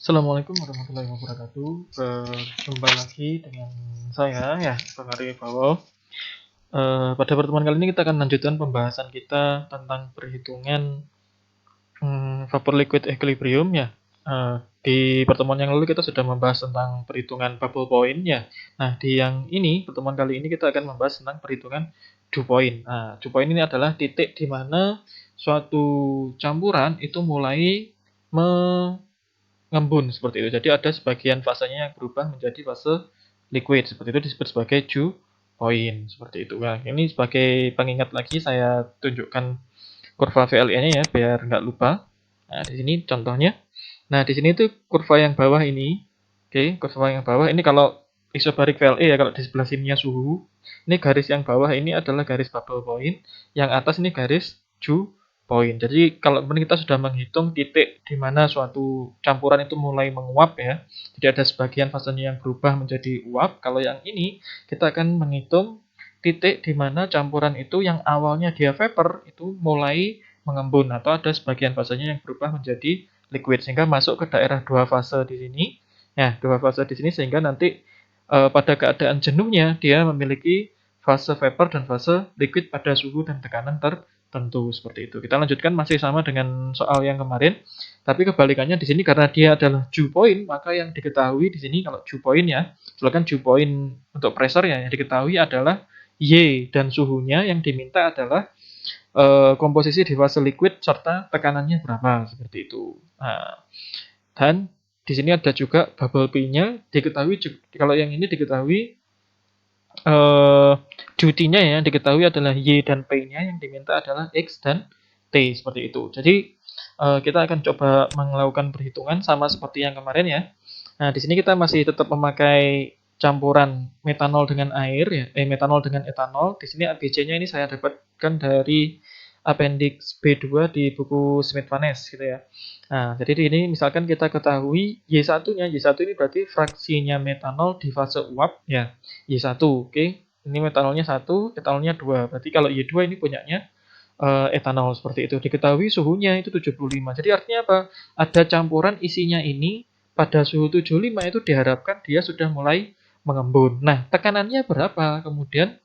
Assalamualaikum warahmatullahi wabarakatuh. Berjumpa lagi dengan saya ya, Bang Ari Wibowo. Pada pertemuan kali ini kita akan lanjutkan pembahasan kita tentang perhitungan vapor liquid equilibrium ya. Di pertemuan yang lalu kita sudah membahas tentang perhitungan bubble point ya. Nah, di yang ini, pertemuan kali ini kita akan membahas tentang perhitungan dew point. Nah, dew point ini adalah titik di mana suatu campuran itu mulai mengembun seperti itu. Jadi ada sebagian fasenya yang berubah menjadi fase liquid. Seperti itu disebut sebagai dew point. Seperti itu. Nah, ini sebagai pengingat lagi saya tunjukkan kurva VLE-nya ya biar nggak lupa. Nah, di sini contohnya. Nah, di sini tuh kurva yang bawah ini. Oke, kurva yang bawah ini kalau isobarik VLE ya, kalau di sebelah sininya suhu. Ini garis yang bawah ini adalah garis bubble point, yang atas ini garis dew point. Jadi kalau kita sudah menghitung titik di mana suatu campuran itu mulai menguap ya. Jadi ada sebagian fasenya yang berubah menjadi uap. Kalau yang ini kita akan menghitung titik di mana campuran itu yang awalnya dia vapor itu mulai mengembun atau ada sebagian fasenya yang berubah menjadi liquid sehingga masuk ke daerah dua fase di sini. Ya, dua fase di sini sehingga nanti pada keadaan jenuhnya dia memiliki fase vapor dan fase liquid pada suhu dan tekanan tertentu seperti itu. Kita lanjutkan masih sama dengan soal yang kemarin, tapi kebalikannya di sini karena dia adalah dew point, maka yang diketahui di sini kalau dew point ya, silakan dew point untuk pressure ya, yang diketahui adalah Y dan suhunya, yang diminta adalah komposisi di fase liquid serta tekanannya berapa seperti itu. Nah, dan di sini ada juga bubble P-nya, diketahui kalau yang ini diketahui duty-nya ya, diketahui adalah Y dan P-nya, yang diminta adalah X dan T seperti itu. Jadi kita akan coba melakukan perhitungan sama seperti yang kemarin ya. Nah, di sini kita masih tetap memakai campuran metanol dengan air ya, metanol dengan etanol. Di sini ABC-nya ini saya dapatkan dari appendix B2 di buku Smith-Vanes gitu ya. Nah, jadi di ini misalkan kita ketahui Y1-nya, Y1 ini berarti fraksinya metanol di fase uap ya, Y1, oke. Ini metanolnya 1, etanolnya 2. Berarti kalau Y2 ini punyanya etanol seperti itu. Diketahui suhunya itu 75. Jadi artinya apa? Ada campuran isinya ini pada suhu 75 itu diharapkan dia sudah mulai mengembun. Nah, tekanannya berapa? Kemudian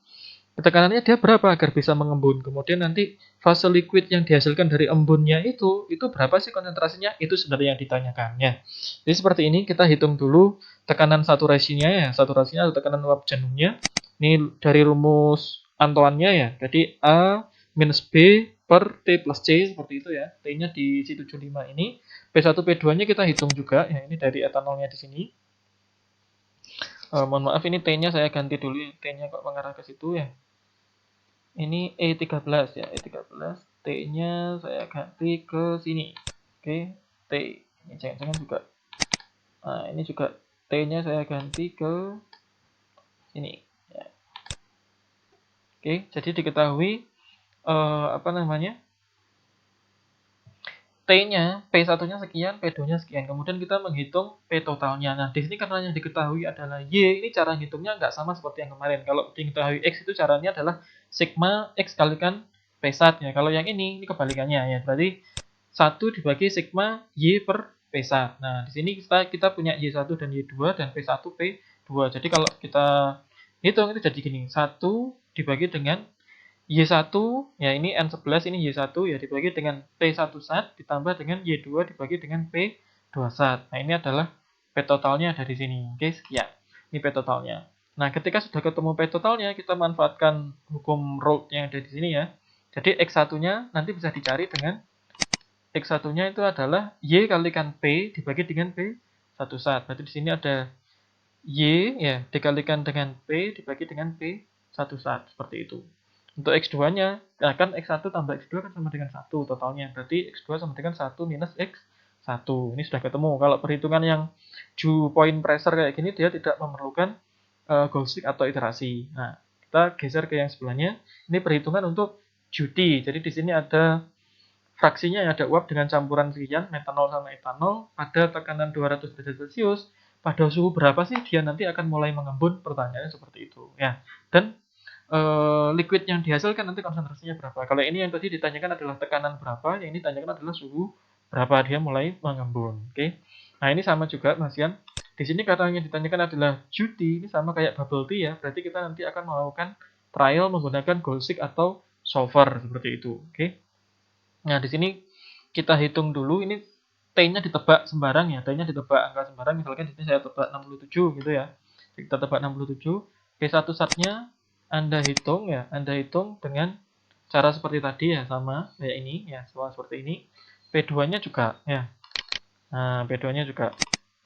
tekanannya dia berapa agar bisa mengembun. Kemudian nanti fase liquid yang dihasilkan dari embunnya itu berapa sih konsentrasinya? Itu sebenarnya yang ditanyakannya. Jadi seperti ini kita hitung dulu tekanan saturasinya ya, saturasinya atau tekanan uap jenuhnya. Ini dari rumus Antoine-nya ya. Jadi A minus B per T plus C seperti itu ya. T-nya di C75 ini. P1 P2-nya kita hitung juga ya, ini dari etanolnya di sini. Mohon maaf ini T-nya saya ganti dulu ya. T-nya kok mengarah ke situ ya. Ini E13 ya, E13. T-nya saya ganti ke sini. Oke, T. Ini jangan-jangan juga. Nah, ini juga T-nya saya ganti ke sini. Ya. Oke, jadi diketahui apa namanya? T-nya, P1-nya sekian, P2-nya sekian. Kemudian kita menghitung P totalnya. Nah, di sini karena yang diketahui adalah Y, ini cara ngitungnya nggak sama seperti yang kemarin. Kalau diketahui X itu caranya adalah sigma X kalikan P1 ya. Kalau yang ini kebalikannya ya. Berarti 1 dibagi sigma Y per P1. Nah, di sini kita punya Y1 dan Y2 dan P1 P2. Jadi kalau kita hitung itu jadi gini. 1 dibagi dengan Y1, ya ini N11, ini Y1 ya dibagi dengan P1 sat ditambah dengan Y2 dibagi dengan P2 sat. Nah, ini adalah P totalnya dari sini. Oke, sekian. Ini P totalnya. Nah, ketika sudah ketemu P totalnya, kita manfaatkan hukum Raoult yang ada di sini ya. Jadi X1-nya nanti bisa dicari dengan X1-nya itu adalah Y kalikan P dibagi dengan P1 sat. Berarti di sini ada Y ya dikalikan dengan P dibagi dengan P1 sat seperti itu. Untuk X2-nya, nah kan X1 tambah X2 kan sama dengan 1 totalnya. Berarti X2 sama dengan 1 minus X1. Ini sudah ketemu. Kalau perhitungan yang dew point pressure kayak gini, dia tidak memerlukan goal stick atau iterasi. Nah, kita geser ke yang sebelahnya. Ini perhitungan untuk duty. Jadi di sini ada fraksinya yang ada uap dengan campuran sekian, metanol sama etanol, pada tekanan 200 derajat Celcius, pada suhu berapa sih dia nanti akan mulai mengembun? Pertanyaannya seperti itu. Ya, dan liquid yang dihasilkan nanti konsentrasinya berapa. Kalau ini yang tadi ditanyakan adalah tekanan berapa, yang ini ditanyakan adalah suhu berapa dia mulai mengembun. Oke. Nah, ini sama juga Mas Yan. Di sini karena yang ditanyakan adalah judi, ini sama kayak bubble tea ya. Berarti kita nanti akan melakukan trial menggunakan gold atau solver seperti itu. Oke. Nah, di sini kita hitung dulu ini T-nya ditebak sembarang ya. T-nya ditebak angka sembarang. Misalkan di sini saya tebak 67 gitu ya. Kita tebak 67. P1 startnya Anda hitung ya. Anda hitung dengan cara seperti tadi ya, sama kayak ini ya, sama seperti ini. P2-nya juga ya. Nah, P2-nya juga.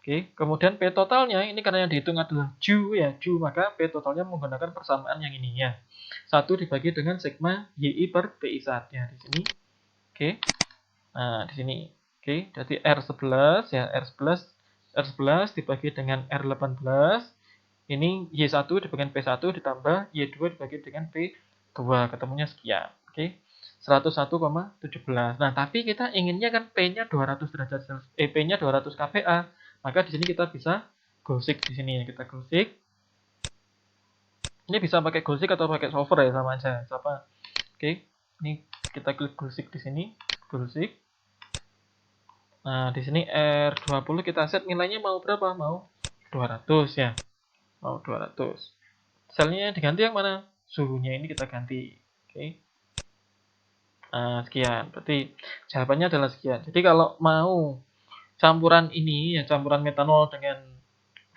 Oke, kemudian P totalnya ini karena yang dihitung adalah Ju ya, Ju, maka P totalnya menggunakan persamaan yang ini ya. 1 dibagi dengan sigma YI per PI1 ya di sini. Oke. Nah, di sini. Oke, jadi R11 ya, R11 dibagi dengan R18. Ini Y1 dibagi P1 ditambah Y2 dibagi dengan P2, ketemunya sekian. Oke. 101,17. Nah, tapi kita inginnya kan P-nya 200 derajat Celcius, P-nya 200 kPa. Maka di sini kita bisa gosik di sini ya, kita gosik. Ini bisa pakai gosik atau pakai solver ya, sama aja. Sama. Oke. Ini kita klik gosik di sini, gosik. Nah, di sini R20 kita set nilainya mau berapa? Mau 200 ya. Mau 200. Selnya diganti yang mana? Suhunya ini kita ganti. Oke. Nah, sekian. Berarti jawabannya adalah sekian. Jadi kalau mau campuran ini ya, campuran metanol dengan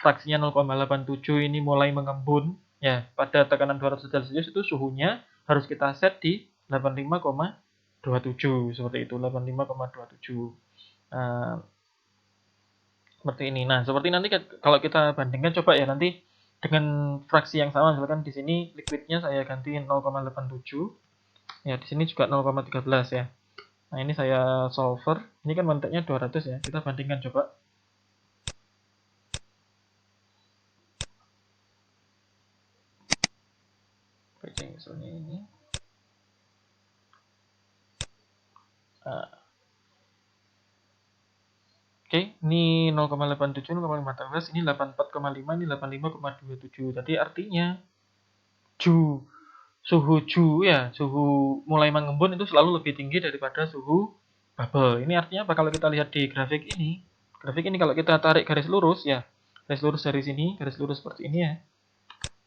fraksinya 0,87 ini mulai mengembun ya pada tekanan 200 Celcius, itu suhunya harus kita set di 85,27 seperti itu, 85,27. Nah, seperti ini. Nah, seperti nanti kalau kita bandingkan coba ya nanti dengan fraksi yang sama, misalkan di sini liquidnya saya ganti 0,87. Ya, di sini juga 0,13 ya. Nah, ini saya solver. Ini kan manteknya 200 ya. Kita bandingkan coba. Pacing misalnya ini. Nah, oke, ini 0,87, 0,15, ini 84,5, ini 85,27. Jadi artinya suhu Ju ya, suhu mulai mengembun itu selalu lebih tinggi daripada suhu bubble. Ini artinya apa? Kalau kita lihat di grafik ini kalau kita tarik garis lurus ya, garis lurus dari sini, garis lurus seperti ini ya.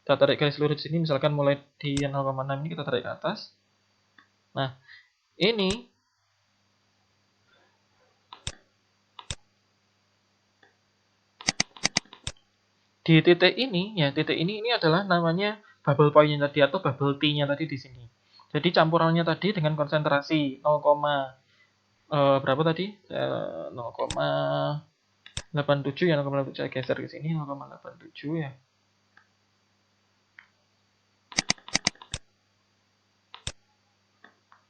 Kita tarik garis lurus sini, misalkan mulai di 0,6 ini kita tarik ke atas. Nah, ini di titik ini ya, titik ini adalah namanya bubble point-nya tadi atau bubble T-nya tadi di sini. Jadi campurannya tadi dengan konsentrasi 0, berapa tadi? 0,87 ya, 0,87 saya geser ke sini 0,87 ya.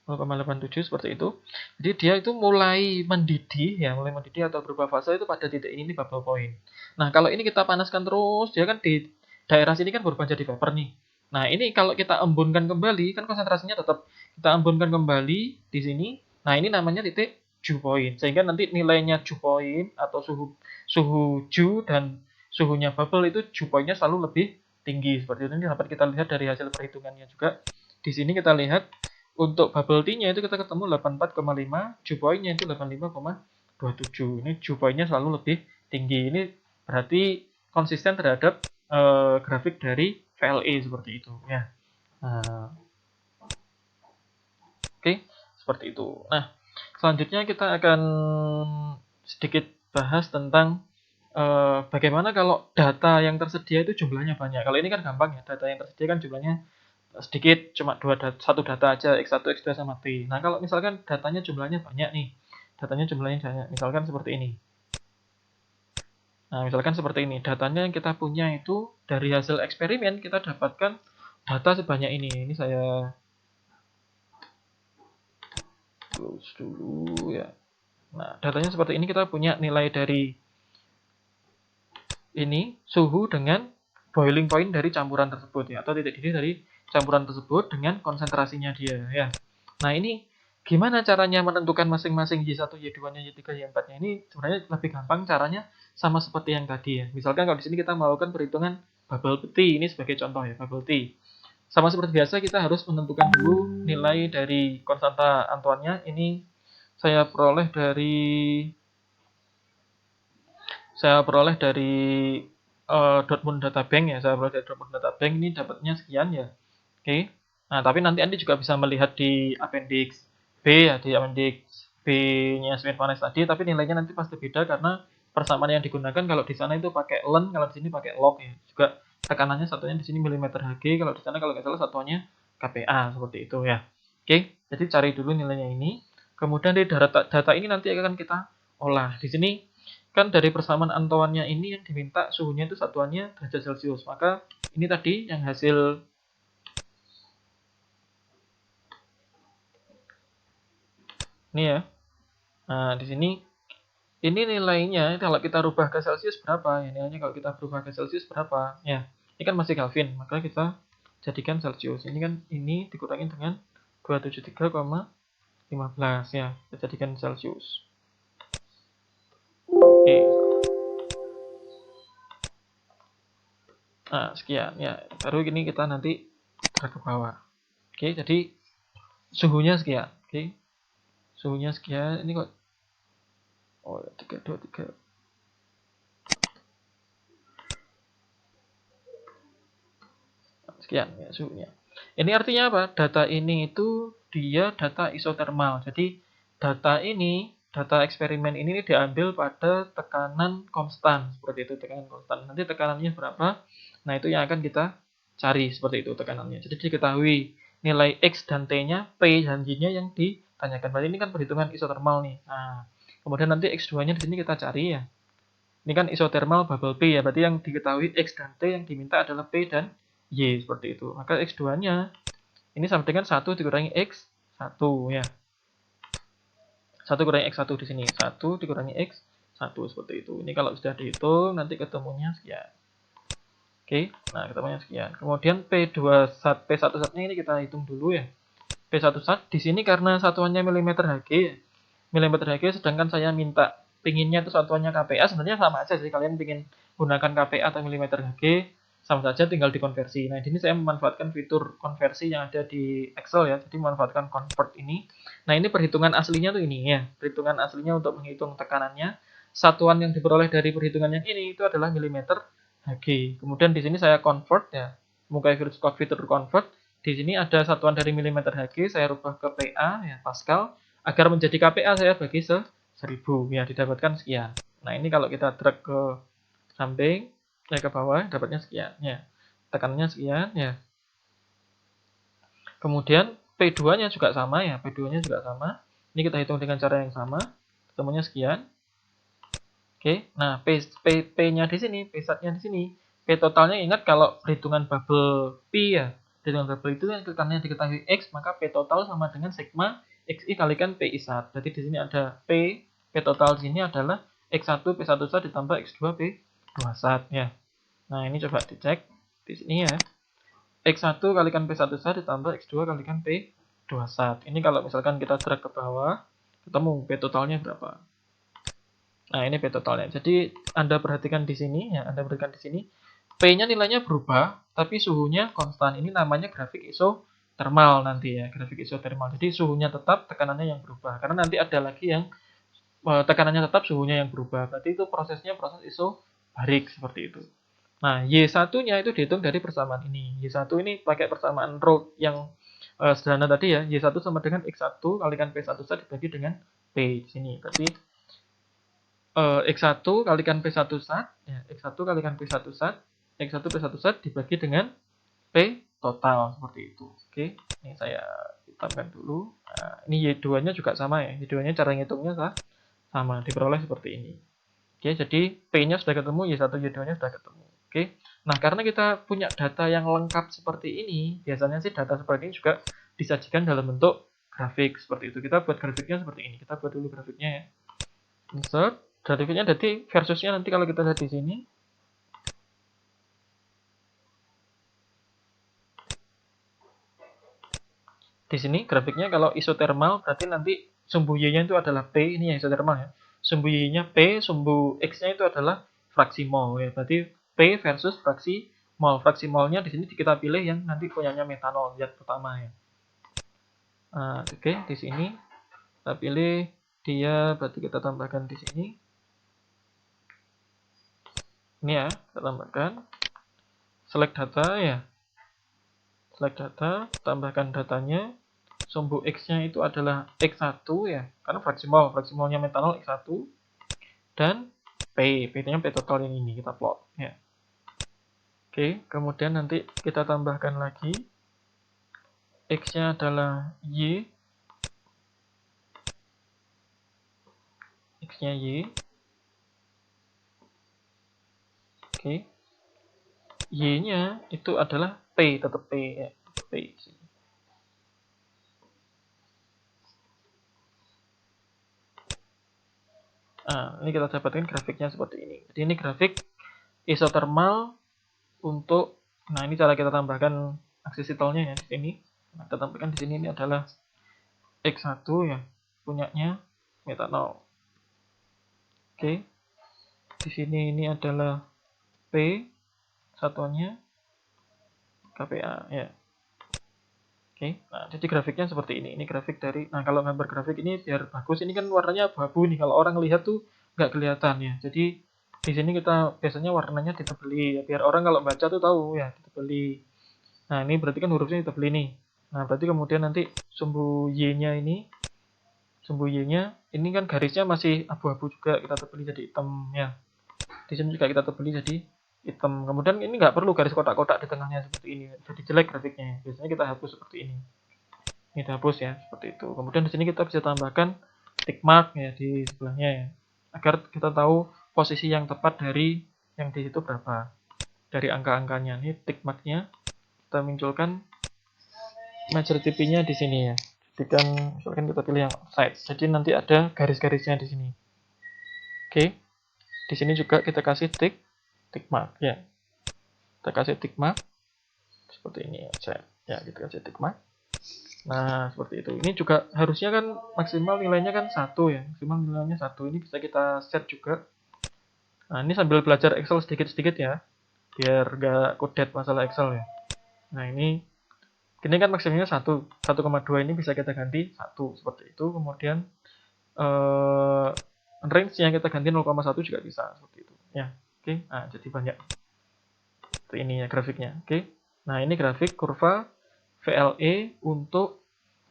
0,87 seperti itu. Jadi dia itu mulai mendidih ya, mulai mendidih atau berubah fase itu pada titik ini bubble point. Nah, kalau ini kita panaskan terus, dia kan di daerah sini kan berubah jadi vapor nih. Nah, ini kalau kita embunkan kembali, kan konsentrasinya tetap kita embunkan kembali di sini. Nah, ini namanya titik dew point. Sehingga nanti nilainya dew point atau suhu dew dan suhunya bubble itu dew point-nya selalu lebih tinggi. Seperti itu. Ini dapat kita lihat dari hasil perhitungannya juga. Di sini kita lihat untuk bubble T-nya itu kita ketemu 84,5, dew point-nya itu 85,27. Ini dew point-nya selalu lebih tinggi. Ini berarti konsisten terhadap grafik dari VLE seperti itu ya. Nah, oke, seperti itu. Nah, selanjutnya kita akan sedikit bahas tentang bagaimana kalau data yang tersedia itu jumlahnya banyak. Kalau ini kan gampang ya, data yang tersedia kan jumlahnya sedikit, cuma satu data aja, X1, X2 sama T. Nah, kalau misalkan datanya jumlahnya banyak nih, misalkan seperti ini. Nah, misalkan seperti ini, datanya yang kita punya itu dari hasil eksperimen kita dapatkan data sebanyak ini. Ini saya close dulu ya. Nah, datanya seperti ini, kita punya nilai dari ini suhu dengan boiling point dari campuran tersebut ya, atau titik didih dari campuran tersebut dengan konsentrasinya dia ya. Nah, ini gimana caranya menentukan masing-masing Y1, Y2-nya, Y3, Y4-nya? Ini sebenarnya lebih gampang caranya sama seperti yang tadi ya. Misalkan kalau di sini kita melakukan perhitungan bubble T, ini sebagai contoh ya, bubble T. Sama seperti biasa kita harus menentukan dulu nilai dari konstanta Antoine-nya. Ini saya peroleh dari saya peroleh dari Dortmund Data Bank ya, saya peroleh dari Dortmund Data Bank ini dapatnya sekian ya. Oke. Nah, tapi nanti Anda juga bisa melihat di appendix B ya, di appendix B-nya Smith Vanes tadi, tapi nilainya nanti pasti beda karena persamaan yang digunakan kalau di sana itu pakai len, kalau di sini pakai log ya. Juga tekanannya satunya di sini milimeter Hg, kalau di sana kalau nggak salah satuannya kPa seperti itu ya. Oke, jadi cari dulu nilainya ini. Kemudian dari data ini nanti akan kita olah. Di sini kan dari persamaan antoannya ini yang diminta suhunya itu satuannya derajat Celcius. Maka ini tadi yang hasil ini ya. Nah, di sini ini nilainya kalau kita rubah ke Celcius berapa? Ya, nilainya kalau kita berubah ke Celcius berapa? Ya, ini kan masih Kelvin, maka kita jadikan Celcius. Ini kan ini dikurangin dengan 273,15 ya, kita jadikan Celcius. Oke. Nah, sekian ya. Baru ini kita nanti drag ke bawah. Oke, jadi suhunya sekian. Oke. Suhunya sekian. Ini kok 323. Sekian ya suhunya. Ini artinya apa? Data ini itu dia data isotermal. Jadi data eksperimen ini diambil pada tekanan konstan seperti itu, tekanan konstan. Nanti tekanannya berapa? Nah, itu yang akan kita cari seperti itu tekanannya. Jadi diketahui nilai X dan T-nya, P dan Y-nya yang ditanyakan. Berarti ini kan perhitungan isotermal nih. Nah, kemudian nanti X2-nya di sini kita cari ya. Ini kan isotermal bubble P ya, berarti yang diketahui X dan T yang diminta adalah P dan Y seperti itu. Maka X2-nya ini sama dengan 1 dikurangi X1 ya. 1 kurangi X1 di sini. 1 dikurangi X1 seperti itu. Ini kalau sudah dihitung nanti ketemunya sekian. Oke, nah ketemunya sekian. Kemudian P1 sat-nya ini kita hitung dulu ya. P1 sat di sini karena satuannya milimeter Hg ya. Milimeter Hg sedangkan saya minta pinginnya itu satuannya kPa, sebenarnya sama aja sih, kalian pingin gunakan kPa atau milimeter Hg sama saja, tinggal dikonversi. Nah, di sini saya memanfaatkan fitur konversi yang ada di Excel ya, jadi memanfaatkan convert ini. Nah, ini perhitungan aslinya tuh ini ya, perhitungan aslinya untuk menghitung tekanannya. Satuan yang diperoleh dari perhitungan yang ini itu adalah milimeter Hg. Kemudian di sini saya convert ya, buka fitur convert. Di sini ada satuan dari milimeter Hg, saya rubah ke PA ya, Pascal. Agar menjadi kPa saya bagi 1000 ya, didapatkan sekian. Nah, ini kalau kita drag ke samping, ke bawah dapatnya sekian ya. Tekanannya sekian ya. Kemudian P2-nya juga sama ya, P2-nya juga sama. Ini kita hitung dengan cara yang sama. Ketemunya sekian. Oke, nah P-nya di sini, P-nya di sini. P totalnya ingat kalau perhitungan bubble P ya. Perhitungan bubble itu yang tekanannya diketahui X, maka P total sama dengan sigma XI kalikan PI sat. Jadi di sini ada P total di sini adalah X1 P1 sat ditambah X2 P2 sat ya. Nah, ini coba dicek di sini ya. X1 kalikan P1 sat ditambah X2 kalikan P2 sat. Ini kalau misalkan kita drag ke bawah, ketemu P totalnya berapa. Nah, ini P totalnya. Jadi Anda perhatikan di sini ya, Anda perhatikan di sini. P-nya nilainya berubah, tapi suhunya konstan. Ini namanya grafik isotermal nanti ya, grafik isotermal. Jadi suhunya tetap, tekanannya yang berubah. Karena nanti ada lagi yang tekanannya tetap, suhunya yang berubah. Berarti itu prosesnya proses isobarik seperti itu. Nah, Y1-nya itu dihitung dari persamaan ini. Y1 ini pakai persamaan Roth yang sederhana tadi ya. Y1 sama dengan X1 kalikan P1 sat dibagi dengan P di sini. Berarti X1 kalikan P1 sat, ya, X1 kalikan P1 sat, X1 P1 sat dibagi dengan P total seperti itu. Oke, ini saya hitamkan dulu. Nah, ini Y2-nya juga sama ya. Y2-nya cara ngitungnya sama, diperoleh seperti ini. Oke, jadi P-nya sudah ketemu, Y1, Y2-nya sudah ketemu. Oke. Nah, karena kita punya data yang lengkap seperti ini, biasanya sih data seperti ini juga disajikan dalam bentuk grafik seperti itu. Kita buat grafiknya seperti ini. Kita buat dulu grafiknya ya. Insert. Grafiknya jadi versusnya nanti kalau kita lihat di sini. Di sini grafiknya kalau isotermal berarti nanti sumbu Y-nya itu adalah P, ini yang isotermal ya. Sumbu Y-nya P, sumbu X-nya itu adalah fraksi mol ya. Berarti P versus fraksi mol. Fraksi molnya di sini kita pilih yang nanti punyanya metanol zat pertama ya. Nah, oke, di sini kita pilih dia, berarti kita tambahkan di sini. Ini ya, kita tambahkan select data ya. Select data, tambahkan datanya. Sumbu X-nya itu adalah X1 ya, karena fraksimalnya metanol X1 dan P-nya P total yang ini kita plot ya. Oke, kemudian nanti kita tambahkan lagi X-nya adalah Y, X-nya Y. Oke. Y-nya itu adalah P, tetap P ya, tetap P. Nah, ini kita dapatkan grafiknya seperti ini. Jadi ini grafik isothermal untuk, nah ini cara kita tambahkan aksesitolnya ya di sini. Nah, kita tambahkan di sini ini adalah X1 ya, punyanya metanol. Oke. Di sini ini adalah P satuannya KPA ya. Oke, nah jadi grafiknya seperti ini. Ini grafik dari, nah kalau gambar grafik ini biar bagus, ini kan warnanya abu-abu nih. Kalau orang lihat tuh nggak kelihatan ya. Jadi di sini kita biasanya warnanya ditebeli ya, biar orang kalau baca tuh tahu ya ditebeli. Nah ini berarti kan hurufnya ditebeli nih. Nah berarti kemudian nanti sumbu Y-nya ini kan garisnya masih abu-abu juga, kita tebeli jadi hitam ya. Di sini juga kita tebeli jadi hitam. Kemudian ini nggak perlu garis kotak-kotak di tengahnya seperti ini, jadi jelek grafiknya. Biasanya kita hapus seperti ini. Ini dihapus ya, seperti itu. Kemudian di sini kita bisa tambahkan tick mark ya di sebelahnya ya, agar kita tahu posisi yang tepat dari yang di situ berapa, dari angka-angkanya. Ini tick marknya kita munculkan majority P-nya di sini ya. Jadikan misalkan kita pilih yang offside, jadi nanti ada garis-garisnya di sini. Oke, di sini juga kita kasih tick mark ya. Kita kasih tick mark seperti ini aja ya, kita kasih tick mark. Nah seperti itu. Ini juga harusnya kan maksimal nilainya kan 1 ya, maksimal nilainya 1. Ini bisa kita set juga. Nah ini sambil belajar Excel sedikit-sedikit ya, biar gak kudet masalah Excel ya. Nah ini kan maksimalnya 1,2 ini bisa kita ganti 1 seperti itu. Kemudian range yang kita ganti 0,1 juga bisa seperti itu ya. Oke, nah jadi banyak seperti ini ya grafiknya. Oke, nah ini grafik kurva VLE untuk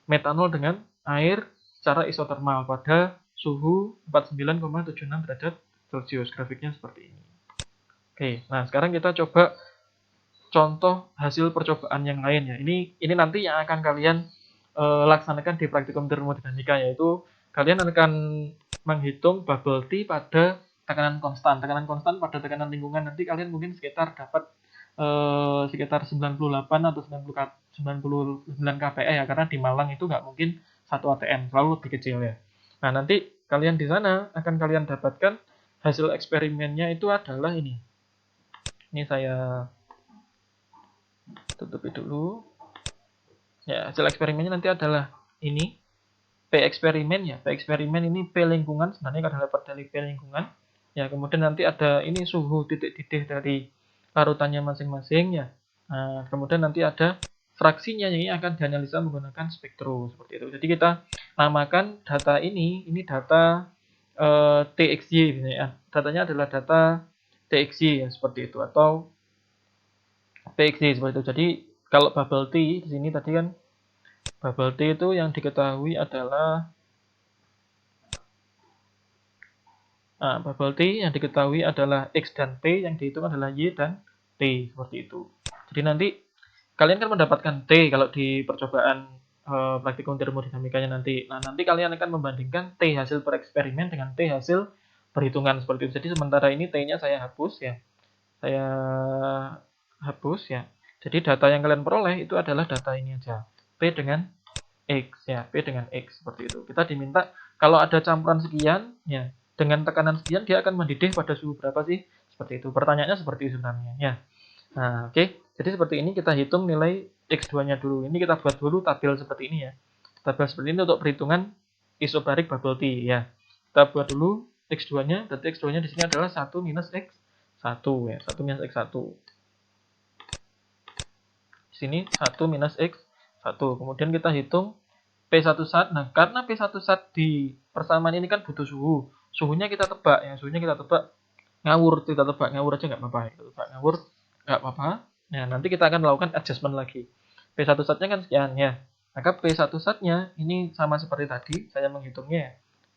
metanol dengan air secara isothermal pada suhu 49,76 derajat Celcius. Grafiknya seperti ini. Oke, nah sekarang kita coba contoh hasil percobaan yang lain ya. Ini nanti yang akan kalian laksanakan di praktikum termodinamika, yaitu kalian akan menghitung bubble T pada tekanan konstan. Tekanan konstan pada tekanan lingkungan nanti kalian mungkin sekitar dapat sekitar 98 atau 99 kPa ya, karena di Malang itu nggak mungkin 1 ATM, selalu lebih kecil ya. Nah nanti kalian di sana akan kalian dapatkan hasil eksperimennya itu adalah ini. Ini saya tutupi dulu. Ya, hasil eksperimennya nanti adalah ini. P eksperimen ya. P eksperimen ini P lingkungan, sebenarnya adalah dari P lingkungan. Ya, kemudian nanti ada ini suhu titik didih dari larutannya masing-masing ya. Nah, kemudian nanti ada fraksinya yang ini akan dianalisa menggunakan spektrum seperti itu. Jadi kita namakan data ini data TXY ya. Datanya adalah data TXY ya, seperti itu, atau PXY seperti itu. Jadi kalau bubble T di sini tadi kan bubble T itu yang diketahui adalah bubble T yang diketahui adalah X dan P, yang dihitung adalah Y dan T seperti itu. Jadi nanti kalian kan mendapatkan T kalau di percobaan praktikum termodinamikanya nanti. Nah, nanti kalian akan membandingkan T hasil per eksperimen dengan T hasil perhitungan seperti itu. Jadi sementara ini T-nya saya hapus ya. Saya hapus ya. Jadi data yang kalian peroleh itu adalah data ini aja. P dengan X ya, P dengan X seperti itu. Kita diminta kalau ada campuran sekian ya, dengan tekanan sekian dia akan mendidih pada suhu berapa sih? Seperti itu. Pertanyaannya seperti itu sebenarnya ya. Nah, oke. Jadi seperti ini kita hitung nilai X2-nya dulu. Ini kita buat dulu tabel seperti ini ya. Tabel seperti ini untuk perhitungan isobarik bubble T ya. Kita buat dulu X2-nya, berarti X2-nya di sini adalah 1 minus X1 ya, 1 minus X1. Di sini 1 minus X1. Kemudian kita hitung P1 sat. Nah, karena P1 sat di persamaan ini kan butuh suhu. Suhunya kita tebak ya, suhunya kita tebak ngawur, kita tebak ngawur aja nggak apa-apa, kita tebak ngawur nggak apa-apa. Nah, nanti kita akan melakukan adjustment lagi. P1 satnya kan sekian ya. Maka P1 satnya ini sama seperti tadi, saya menghitungnya ya.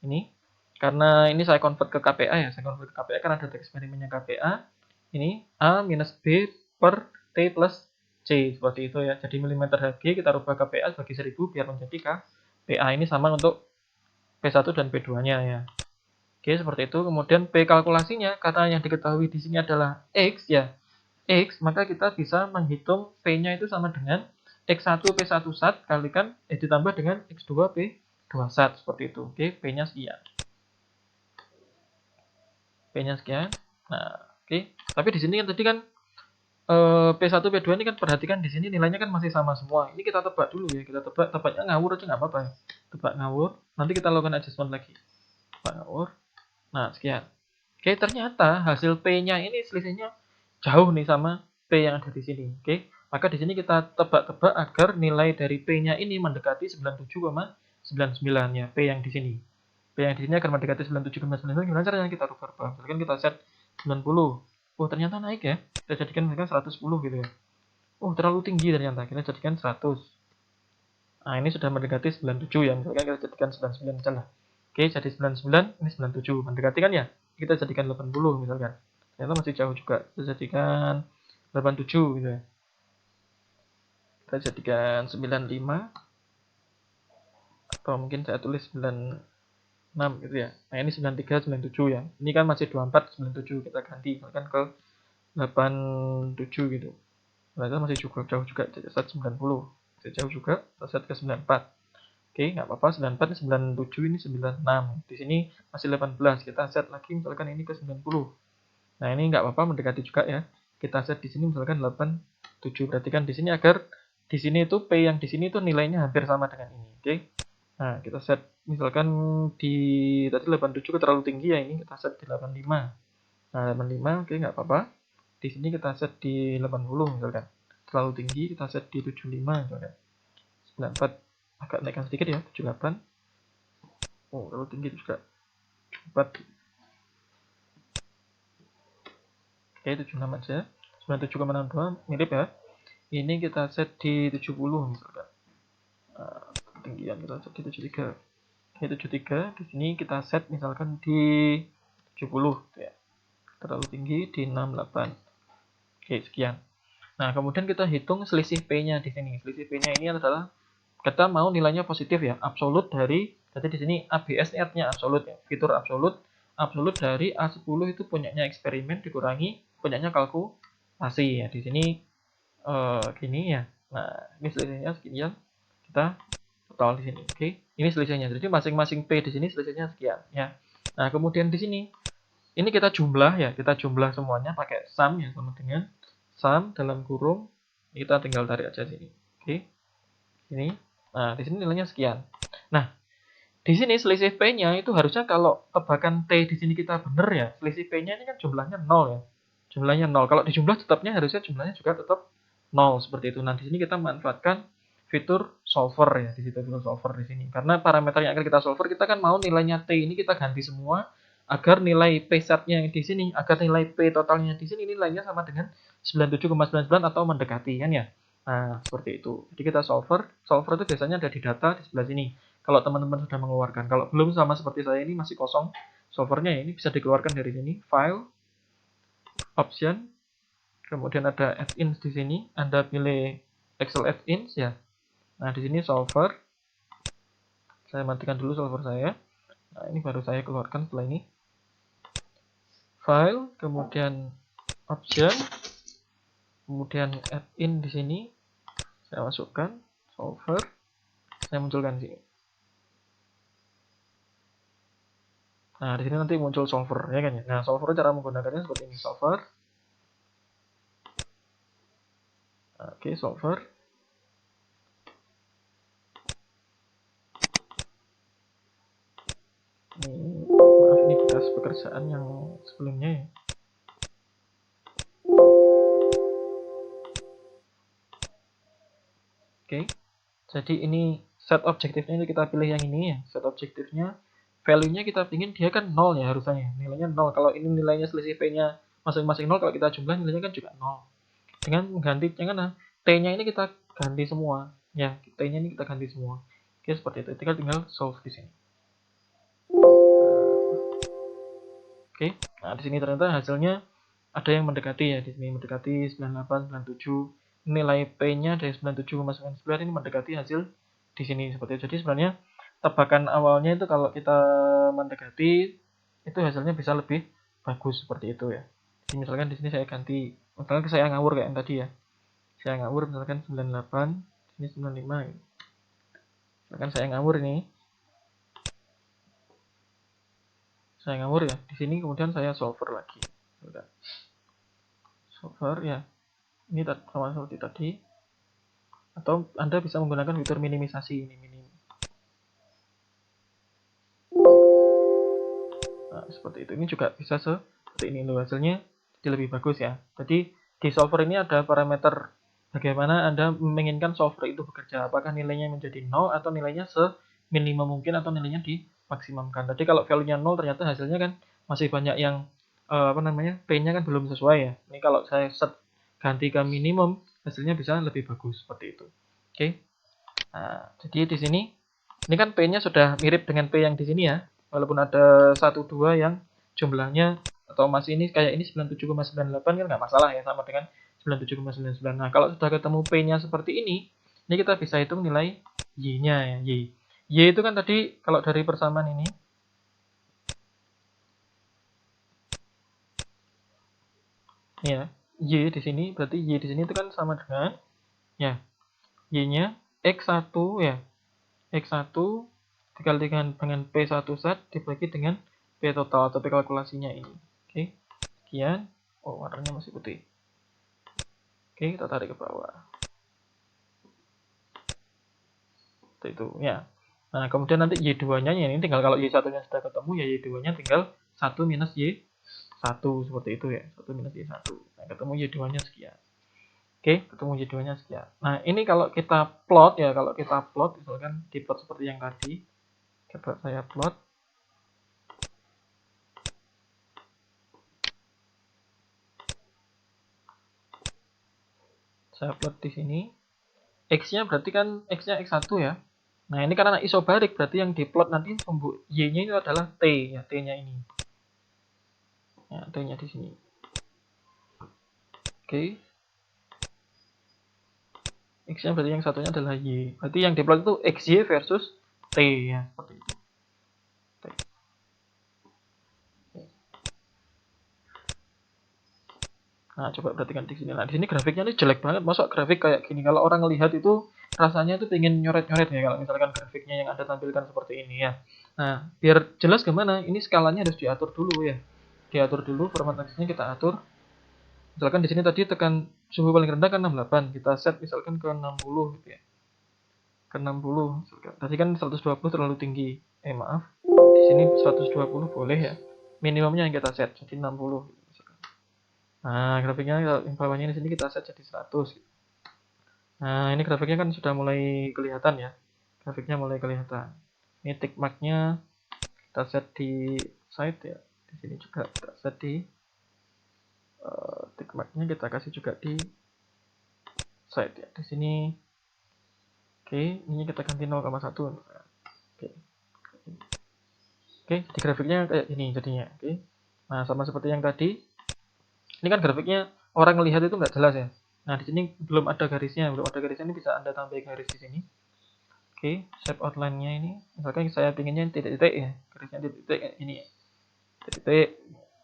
Ini karena ini saya convert ke KPA ya, saya convert ke KPA kan ada eksperimennya KPA. Ini A minus B per T plus C seperti itu ya. Jadi milimeter Hg kita rubah KPA bagi 1000 biar menjadi KPA. Ini sama untuk P1 dan P2-nya ya. Oke, seperti itu. Kemudian P kalkulasinya, karena yang diketahui di sini adalah X ya. X, maka kita bisa menghitung P-nya itu sama dengan X1 P1 sat kalikan ditambah dengan X2 P2 sat seperti itu. Oke, P-nya sekian. P-nya sekian. Nah, oke. Tapi di sini kan tadi kan P1 P2 ini kan perhatikan di sini nilainya kan masih sama semua. Ini kita tebak dulu ya. Kita tebaknya ngawur aja nggak apa-apa ya. Tebak ngawur. Nanti kita lakukan adjustment lagi. Tebak ngawur. Nah, sekian. Oke, ternyata hasil P-nya ini selisihnya jauh nih sama P yang ada di sini. Oke, maka di sini kita tebak-tebak agar nilai dari P-nya ini mendekati 97,99 ya, P yang di sini. P yang di sini akan mendekati 97,99. Gimana caranya kita rubah? Misalkan kita set 90. Oh, ternyata naik ya. Kita jadikan misalkan 110 gitu ya. Oh, terlalu tinggi ternyata. Kita jadikan 100. Nah, ini sudah mendekati 97 ya. Misalkan kita jadikan 99 aja lah. Oke, jadi 99, ini 97. Mendekati kan ya? Kita jadikan 80 misalkan. Ternyata masih jauh juga. Kita jadikan 87 gitu ya. Kita jadikan 95. Atau mungkin saya tulis 96 gitu ya. Nah, ini 93, 97 ya. Ini kan masih 24, 97. Kita ganti misalkan ke 87 gitu. Ternyata masih cukup jauh juga. Jadi set 90. Masih jauh juga. Kita set ke 94. Oke, nggak apa-apa. 94 ini 97, ini 96. Di sini masih 18. Kita set lagi misalkan ini ke 90. Nah, ini nggak apa-apa, mendekati juga ya. Kita set di sini misalkan 87. Berarti kan di sini agar di sini itu P yang di sini itu nilainya hampir sama dengan ini. Oke. Nah, kita set misalkan di tadi 87 terlalu tinggi ya, ini kita set di 85. Nah, 85 oke nggak apa-apa. Di sini kita set di 80 misalkan. Terlalu tinggi kita set di 75 misalkan. 94 agak naikkan sedikit ya, 78. Oh, terlalu tinggi juga. 4. Oke, 76 aja. 97,62 mirip ya. Ini kita set di 70 misalkan. Nah, ketinggian kita set di 73. Oke, 73. Di sini kita set misalkan di 70 ya. Terlalu tinggi di 68. Oke, sekian. Nah, kemudian kita hitung selisih P-nya di sini. Selisih P-nya ini adalah kita mau nilainya positif ya, absolut dari, jadi di sini ABS ini artinya absolut ya, fitur absolut, absolut dari A10 itu punyanya eksperimen dikurangi punyanya kalkulasi ya. Di sini gini ya. Nah, ini selisihnya sekian. Kita total di sini. Oke. Ini selisihnya. Jadi masing-masing P di sini selisihnya sekian ya. Nah, kemudian di sini ini kita jumlah ya, kita jumlah semuanya pakai sum ya, sama dengan sum dalam kurung kita tinggal tarik aja sini. Oke. Ini. Nah, di sini nilainya sekian. Nah, di sini selisih P-nya itu harusnya kalau tebakan T di sini kita benar ya, selisih P-nya ini kan jumlahnya 0 ya. Jumlahnya 0. Kalau dijumlah tetapnya harusnya jumlahnya juga tetap 0 seperti itu. Nah, di sini kita manfaatkan fitur solver ya, di situ fitur solver di sini. Karena parameter yang akan kita solver kita kan mau nilainya T ini kita ganti semua agar nilai P sat-nya yang di sini, agar nilai P totalnya di sini nilainya sama dengan 97,99 atau mendekati kan ya. Nah, seperti itu. Jadi kita solver itu biasanya ada di data di sebelah sini. Kalau teman-teman sudah mengeluarkan, kalau belum sama seperti saya ini masih kosong solvernya, ini bisa dikeluarkan dari sini, file, option, kemudian ada add-ins di sini, Anda pilih Excel add-ins ya. Nah, di sini solver. Saya matikan dulu solver saya. Nah, ini baru saya keluarkan setelah ini. File, kemudian option, kemudian add-in di sini. Saya masukkan solver. Saya munculkan di sini. Nah, di sini nanti muncul solver ya kan ya. Nah, solver cara menggunakannya seperti ini, solver. Oke, solver. Maaf ini bekas pekerjaan yang sebelumnya ya. Oke. Jadi ini set objektifnya kita pilih yang ini ya. Set objektifnya value-nya kita pingin dia kan 0 ya harusnya. Nilainya 0. Kalau ini nilainya selisih P-nya masing-masing 0, kalau kita jumlah nilainya kan juga 0. Dengan mengganti T-nya ini kita ganti semua. Ya, T-nya ini kita ganti semua. Oke, seperti itu. Tinggal solve di sini. Oke. Nah, di sini ternyata hasilnya ada yang mendekati ya. Di sini mendekati 98, 97. Nilai P-nya dari 97,99 ini mendekati hasil di sini seperti itu. Jadi sebenarnya tebakan awalnya itu kalau kita mendekati itu hasilnya bisa lebih bagus seperti itu ya. Jadi misalkan di sini saya ganti, misalkan saya ngawur kayak yang tadi ya. Saya ngawur misalkan 98, di sini 95 gitu. Misalkan saya ngawur ini. Saya ngawur ya. Di sini kemudian saya solver lagi. Udah. Solver ya. Ini sama seperti tadi. Atau Anda bisa menggunakan fitur minimisasi ini, Nah, seperti itu. Ini juga bisa seperti ini loh hasilnya jadi lebih bagus ya. Jadi di solver ini ada parameter bagaimana Anda menginginkan solver itu bekerja. Apakah nilainya menjadi 0 atau nilainya seminimum mungkin atau nilainya dimaksimumkan. Tadi kalau value-nya 0 ternyata hasilnya kan masih banyak yang P-nya kan belum sesuai ya. Ini kalau saya set ganti ke minimum, hasilnya bisa lebih bagus seperti itu. Oke. Nah, jadi di sini ini kan P-nya sudah mirip dengan P yang di sini ya. Walaupun ada 1 2 yang jumlahnya atau masih ini kayak ini 97,98 kan nggak masalah ya, sama dengan 97,99. Nah, kalau sudah ketemu P-nya seperti ini kita bisa hitung nilai Y-nya ya, Y. Y itu kan tadi kalau dari persamaan ini ya, Y di sini berarti Y di sini itu kan sama dengan ya Y-nya X1 ya. X1 dikali dengan P1 set dibagi dengan P total atau P kalkulasinya ini. Oke. Sekian. Oh, warnanya masih putih. Oke, kita tarik ke bawah. Seperti itu ya. Nah, kemudian nanti Y2-nya ini tinggal kalau Y1-nya sudah ketemu ya Y2-nya tinggal 1 minus Y1 seperti itu ya. 1 minus Y1. Nah, ketemu Y2-nya sekian. Oke, ketemu Y2-nya sekian. Nah, ini kalau kita plot ya, kalau kita plot misalkan di plot seperti yang tadi. Coba saya plot. Saya plot di sini. X-nya berarti kan X-nya X1 ya. Nah, ini karena isobarik berarti yang diplot nanti sumbu Y-nya itu adalah T ya, T-nya ini. Ya, T-nya di sini. Oke. X-nya berarti yang satunya adalah Y. Berarti yang diplot itu XY versus T ya, seperti itu. T. Nah, coba perhatikan di sini. Nah, di sini grafiknya ini jelek banget. Masuk grafik kayak gini. Kalau orang lihat itu rasanya itu pengen nyoret-nyoret ya kalau misalkan grafiknya yang Anda tampilkan seperti ini ya. Nah, biar jelas gimana, ini skalanya harus diatur dulu ya. Diatur dulu, format teksnya kita atur. Misalkan di sini tadi tekan suhu paling rendah kan 68, kita set misalkan ke 60 gitu ya. Ke 60 misalkan. Tadi kan 120 terlalu tinggi. Maaf. Di sini 120 boleh ya. Minimumnya yang kita set jadi 60. Nah, grafiknya yang bawahnya di sini kita set jadi 100. Nah, ini grafiknya kan sudah mulai kelihatan ya. Grafiknya mulai kelihatan. Ini tick mark-nya kita set di side ya. Di sini juga kita set di tick mark-nya kita kasih juga di side ya. Di sini oke, ini kita ganti 0,1. Oke. Oke, jadi grafiknya kayak gini jadinya. Oke. Nah, sama seperti yang tadi. Ini kan grafiknya orang melihat itu nggak jelas ya. Nah, di sini belum ada garisnya, ini bisa Anda tambah garis di sini. Oke, shape outline-nya ini. Misalkan saya pinginnya titik-titik ya, garisnya titik-titik kayak ini ya. Titik-titik,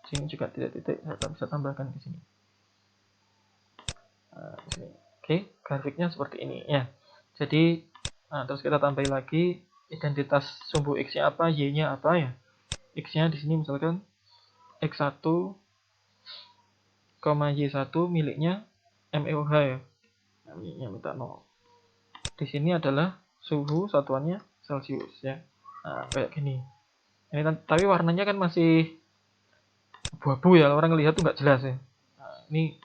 sini juga titik-titik, saya bisa tambahkan di sini. Nah, di sini. Oke, grafiknya seperti ini ya. Jadi, nah, terus kita tambahin lagi identitas sumbu X-nya apa, Y-nya apa ya. X-nya di sini misalkan X1, Y1 miliknya MEOH ya. Yang minta 0. Di sini adalah suhu satuannya Celcius ya. Nah, kayak gini. Ini tapi warnanya kan masih abu-abu ya, orang lihat tuh nggak jelas ya. Nah, ini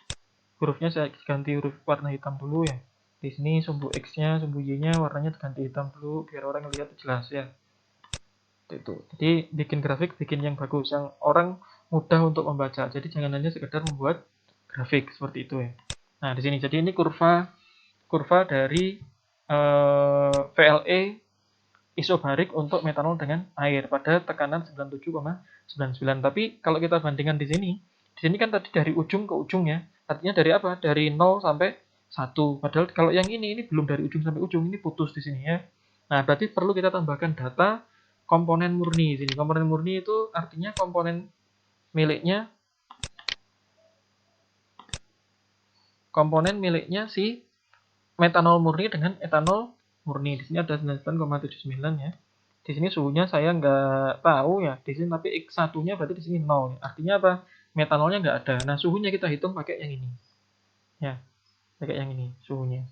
hurufnya saya ganti huruf warna hitam dulu ya. Di sini sumbu X-nya, sumbu Y-nya warnanya ganti hitam dulu biar orang lihat jelas ya. Itu. Jadi bikin grafik, bikin yang bagus, yang orang mudah untuk membaca. Jadi jangan hanya sekedar membuat grafik seperti itu ya. Nah, di sini jadi ini kurva dari VLE isobarik untuk metanol dengan air pada tekanan 97,99. Tapi kalau kita bandingkan di sini kan tadi dari ujung ke ujung ya. Artinya dari apa? Dari 0 sampai 1. Padahal kalau yang ini belum dari ujung sampai ujung, ini putus di sini ya. Nah, berarti perlu kita tambahkan data komponen murni di sini. Komponen murni itu artinya komponen miliknya si metanol murni dengan etanol murni. Di sini ada 99,79 ya. Di sini suhunya saya nggak tahu ya. Di sini tapi X1-nya berarti di sini 0. Artinya apa? Metanolnya nggak ada. Nah, suhunya kita hitung pakai yang ini. Ya, pakai yang ini suhunya.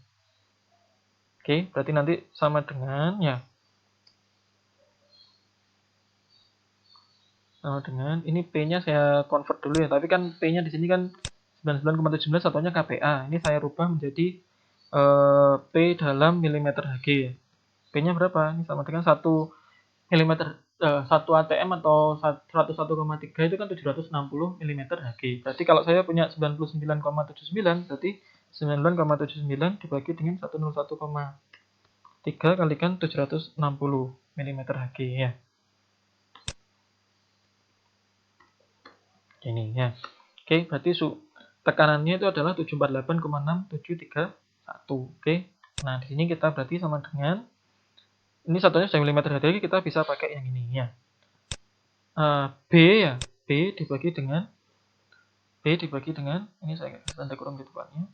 Oke, berarti nanti sama dengan ya. Sama dengan ini P-nya saya convert dulu ya. Tapi kan P-nya di sini kan 99,17 satunya kPa. Ini saya rubah menjadi P dalam milimeter Hg ya. P-nya berapa? Ini sama dengan 1 milimeter 1 atm atau 101,3 itu kan 760 milimeter Hg. Berarti kalau saya punya 99,79 berarti 99,79 dibagi dengan 101,3 kalikan 760 milimeter Hg ya. Ini ya. Oke, berarti tekanannya itu adalah 748,6731. Oke. Nah, di sini kita berarti sama dengan ini satunya sudah milimeter Hg, kita bisa pakai yang ini ya. B ya, B dibagi dengan ini saya tanda kurung di depannya.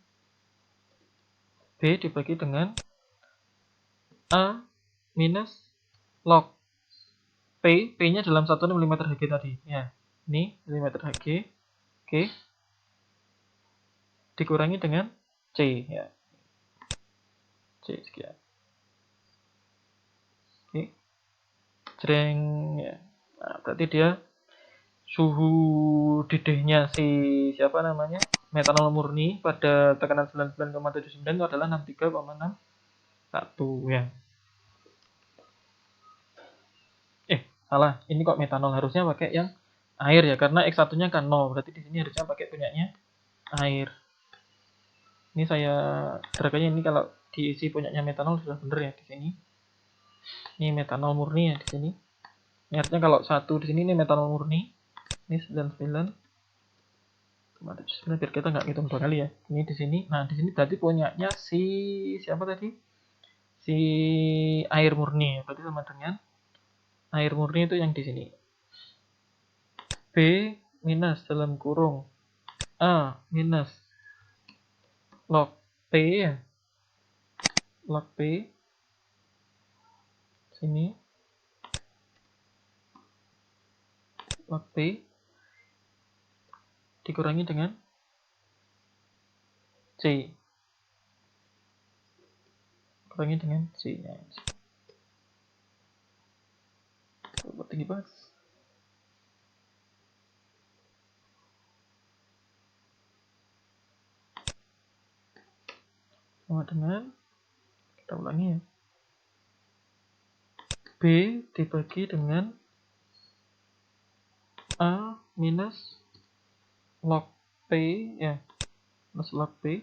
B dibagi dengan A minus log P-nya dalam satuan milimeter Hg tadi ya. Ini milimeter Hg. Oke. Dikurangi dengan C ya. C sekian. Oke. Jreng ya. Nah, berarti dia suhu didihnya si siapa namanya? Metanol murni pada tekanan 99,79 itu adalah 63,61 ya. Salah. Ini kok metanol, harusnya pakai yang air ya karena X1-nya kan 0. Berarti di sini harusnya pakai punyanya air. Ini saya draganya ini kalau diisi punyanya metanol sudah benar ya di sini. Ini metanol murni ya di sini. Ini artinya kalau satu di sini ini metanol murni. Ini 99 biar kita nggak hitung dua kali ya. Ini di sini. Nah, di sini berarti punyanya si siapa tadi? Si air murni. Berarti sama dengan air murni itu yang di sini. B minus dalam kurung A minus log P ya. Log P sini. Log P dikurangi dengan C. Kurangi dengan C. Ya. Tinggi banget. Sama dengan kita ulangi ya. B dibagi dengan A minus log P ya. Minus log P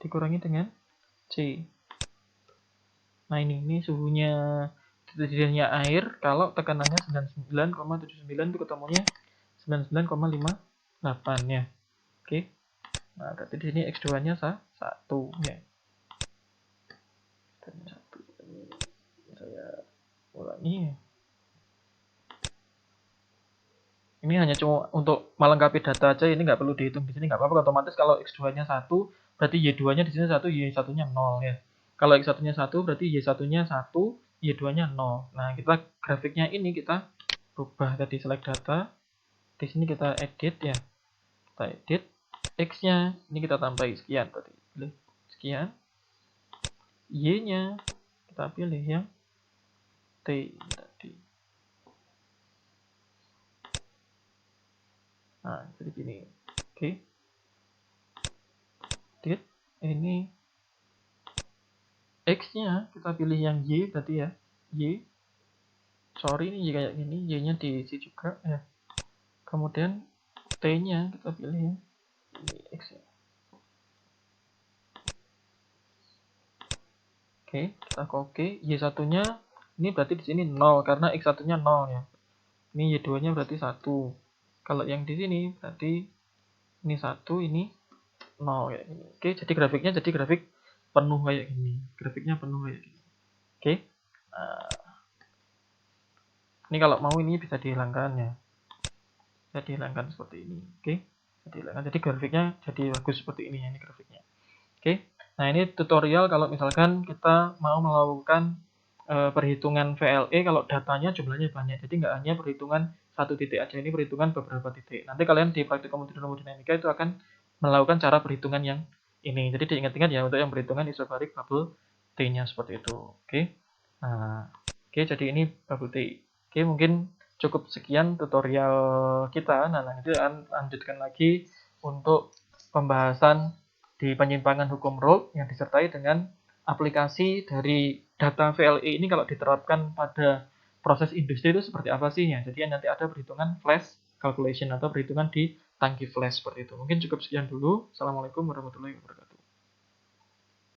dikurangi dengan C. Nah, ini suhunya didihnya air kalau tekanannya 99,79 itu ketemunya 99,58 ya. Oke. Nah, berarti di sini X2-nya 1 ya. Dan 1. Saya ulangi. Ini hanya cuma untuk melengkapi data aja, ini nggak perlu dihitung di sini, nggak apa-apa. Otomatis kalau X2-nya 1, berarti Y2-nya di sini 1, Y1-nya 0 ya. Kalau X1-nya 1, berarti Y1-nya 1, Y2-nya 0. Nah, kita grafiknya ini kita rubah tadi, select data. Di sini kita edit ya. Kita edit X-nya, ini kita tambahi sekian tadi. Sekian. Y-nya kita pilih yang T tadi. Nah, jadi gini. Oke. Edit. Ini X-nya kita pilih yang Y tadi ya. Y, sorry ini Y kayak gini, Y-nya diisi juga ya. Kemudian T-nya kita pilih ini X ya. Oke, kita oke. Y1-nya ini berarti di sini 0 karena X1-nya 0 ya. Ini Y2-nya berarti 1. Kalau yang di sini berarti ini 1, ini 0 kayak gini. Oke, jadi grafiknya jadi grafik penuh kayak gini. Grafiknya penuh kayak gini. Oke. Nah, ini kalau mau ini bisa dihilangkan ya. Bisa dihilangkan seperti ini. Oke. Bisa dihilangkan. Jadi grafiknya jadi bagus seperti ini ya, ini grafiknya. Oke. Nah, ini tutorial kalau misalkan kita mau melakukan perhitungan VLE kalau datanya jumlahnya banyak. Jadi nggak hanya perhitungan satu titik aja, ini perhitungan beberapa titik. Nanti kalian di praktikum termodinamika itu akan melakukan cara perhitungan yang ini. Jadi diingat-ingat ya untuk yang perhitungan isobarik bubble T-nya seperti itu. Oke. Nah, oke jadi ini bubble T. Oke, mungkin cukup sekian tutorial kita. Nah, nanti akan lanjutkan lagi untuk pembahasan di penyimpangan hukum Rolle yang disertai dengan aplikasi dari data VLE ini kalau diterapkan pada proses industri itu seperti apa sih ya. Jadi nanti ada perhitungan flash calculation atau perhitungan di tangki flash seperti itu. Mungkin cukup sekian dulu. Assalamualaikum warahmatullahi wabarakatuh.